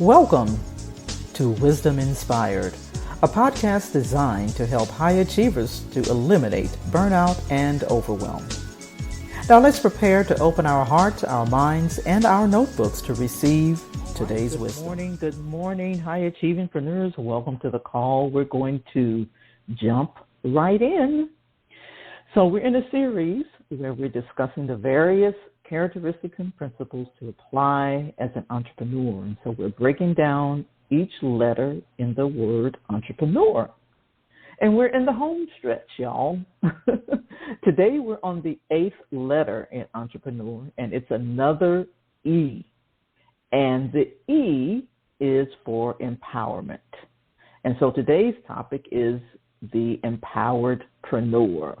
Welcome to Wisdom Inspired, a podcast designed to help high achievers to eliminate burnout and overwhelm. Now let's prepare to open our hearts, our minds, and our notebooks to receive today's wisdom. Good morning, high achieving preneurs. Welcome to the call. We're going to jump right in. So we're in a series where we're discussing the various characteristics and principles to apply as an entrepreneur. And so we're breaking down each letter in the word entrepreneur. And we're in the home stretch, y'all. Today we're on the 8th letter in entrepreneur, and it's another E. And the E is for empowerment. And so today's topic is the empowered preneur.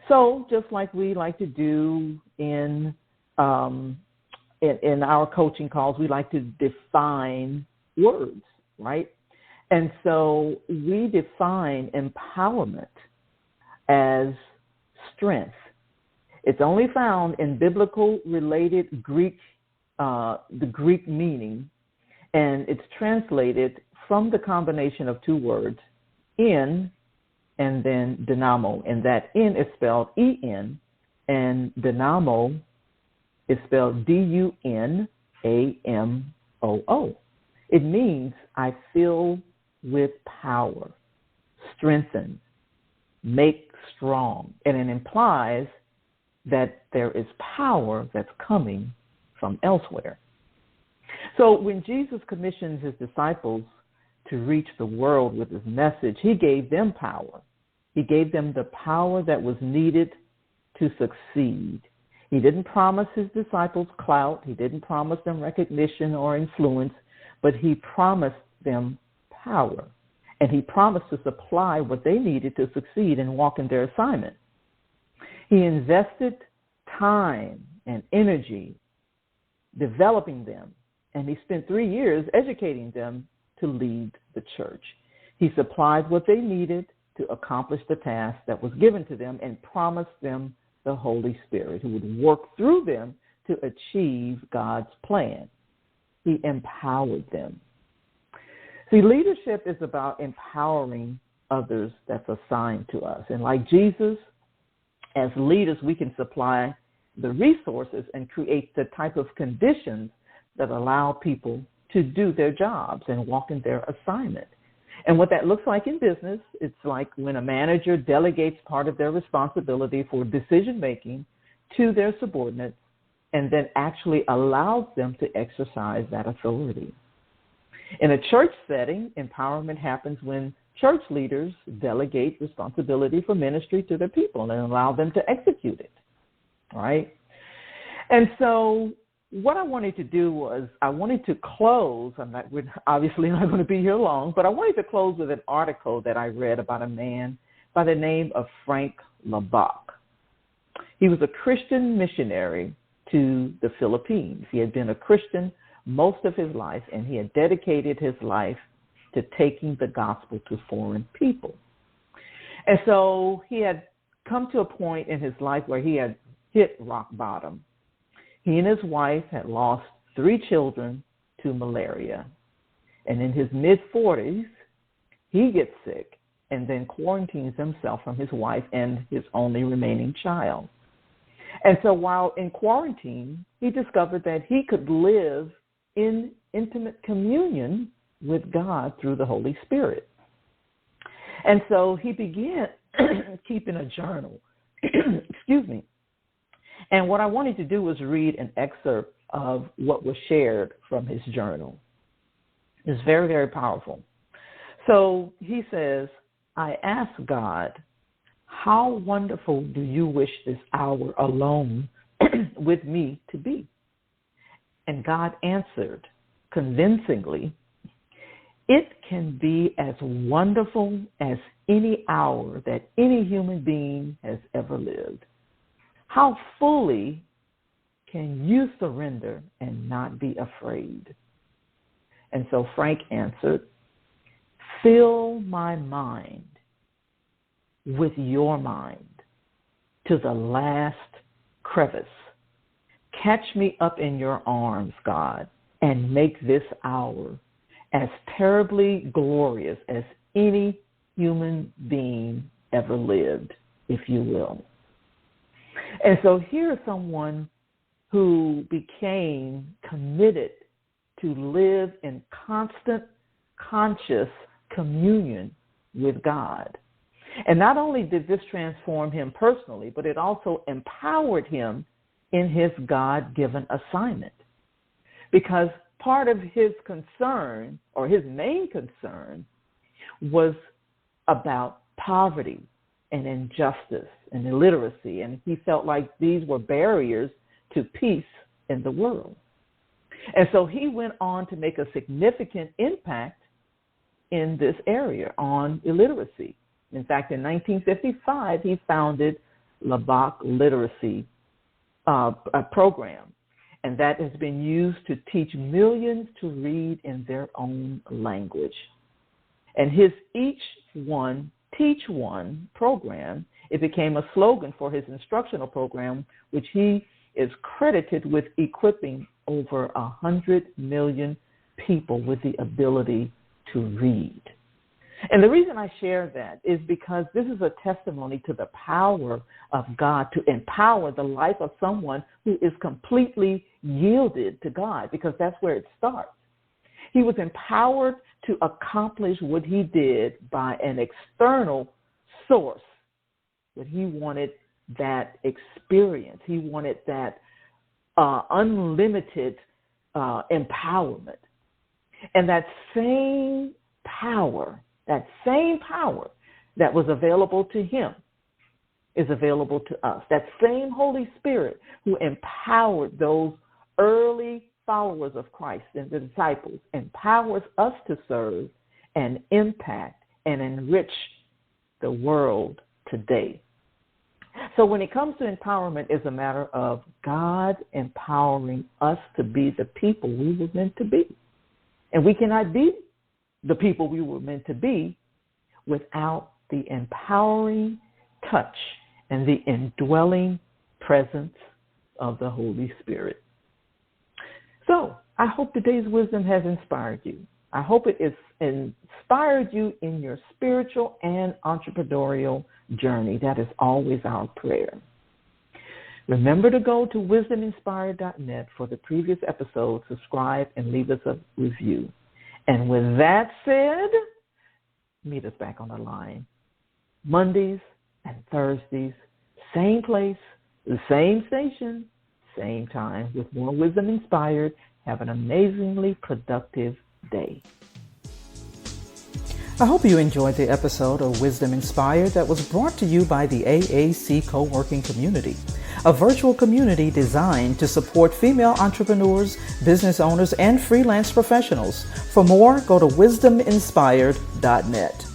So just like we like to do in our coaching calls, we like to define words, right? And so we define empowerment as strength. It's only found in biblical related Greek, the Greek meaning, and it's translated from the combination of two words, in and then Endunamoo, and that in is spelled E-N, and Endunamoo is spelled D-U-N-A-M-O-O. It means I fill with power, strengthen, make strong, and it implies that there is power that's coming from elsewhere. So when Jesus commissioned his disciples to reach the world with his message, he gave them power. He gave them the power that was needed to succeed. He didn't promise his disciples clout. He didn't promise them recognition or influence, but he promised them power. And he promised to supply what they needed to succeed and walk in their assignment. He invested time and energy developing them, and he spent 3 years educating them to lead the church. He supplied what they needed to accomplish the task that was given to them and promised them the Holy Spirit who would work through them to achieve God's plan. He empowered them. See, leadership is about empowering others that's assigned to us. And like Jesus, as leaders, we can supply the resources and create the type of conditions that allow people to do their jobs and walk in their assignment. And what that looks like in business, it's like when a manager delegates part of their responsibility for decision-making to their subordinates and then actually allows them to exercise that authority. In a church setting, empowerment happens when church leaders delegate responsibility for ministry to their people and allow them to execute it, right? And so what I wanted to do was I wanted to close. We're obviously not going to be here long, but I wanted to close with an article that I read about a man by the name of Frank Laubach. He was a Christian missionary to the Philippines. He had been a Christian most of his life, and he had dedicated his life to taking the gospel to foreign people. And so he had come to a point in his life where he had hit rock bottom. He and his wife had lost 3 children to malaria. And in his mid-40s, he gets sick and then quarantines himself from his wife and his only remaining child. And so while in quarantine, he discovered that he could live in intimate communion with God through the Holy Spirit. And so he began keeping a journal. Excuse me. And what I wanted to do was read an excerpt of what was shared from his journal. It's very, very powerful. So he says, I asked God, how wonderful do you wish this hour alone with me to be? And God answered convincingly, it can be as wonderful as any hour that any human being has ever lived. How fully can you surrender and not be afraid? And so Frank answered, fill my mind with your mind to the last crevice. Catch me up in your arms, God, and make this hour as terribly glorious as any human being ever lived, if you will. And so here's someone who became committed to live in constant, conscious communion with God. And not only did this transform him personally, but it also empowered him in his God-given assignment. Because part of his concern, or his main concern, was about poverty and injustice and illiteracy. And he felt like these were barriers to peace in the world. And so he went on to make a significant impact in this area on illiteracy. In fact, in 1955, he founded Labak Literacy program, and that has been used to teach millions to read in their own language. And his Each One, Teach One program, it became a slogan for his instructional program, which he is credited with equipping over 100 million people with the ability to read. And the reason I share that is because this is a testimony to the power of God to empower the life of someone who is completely yielded to God, because that's where it starts. He was empowered to accomplish what he did by an external source, but he wanted that experience. He wanted that unlimited empowerment. And that same power that was available to him is available to us. That same Holy Spirit who empowered those early followers of Christ and the disciples empowers us to serve and impact and enrich the world today. So when it comes to empowerment, it's a matter of God empowering us to be the people we were meant to be. And we cannot be the people we were meant to be without the empowering touch and the indwelling presence of the Holy Spirit. So I hope today's wisdom has inspired you. I hope it has inspired you in your spiritual and entrepreneurial journey. That is always our prayer. Remember to go to wisdominspired.net for the previous episodes, subscribe, and leave us a review. And with that said, meet us back on the line. Mondays and Thursdays, same place, the same station, same time, with more Wisdom Inspired. Have an amazingly productive day. I hope you enjoyed the episode of Wisdom Inspired that was brought to you by the AAC Co-working Community, a virtual community designed to support female entrepreneurs, business owners, and freelance professionals. For more, go to wisdominspired.net.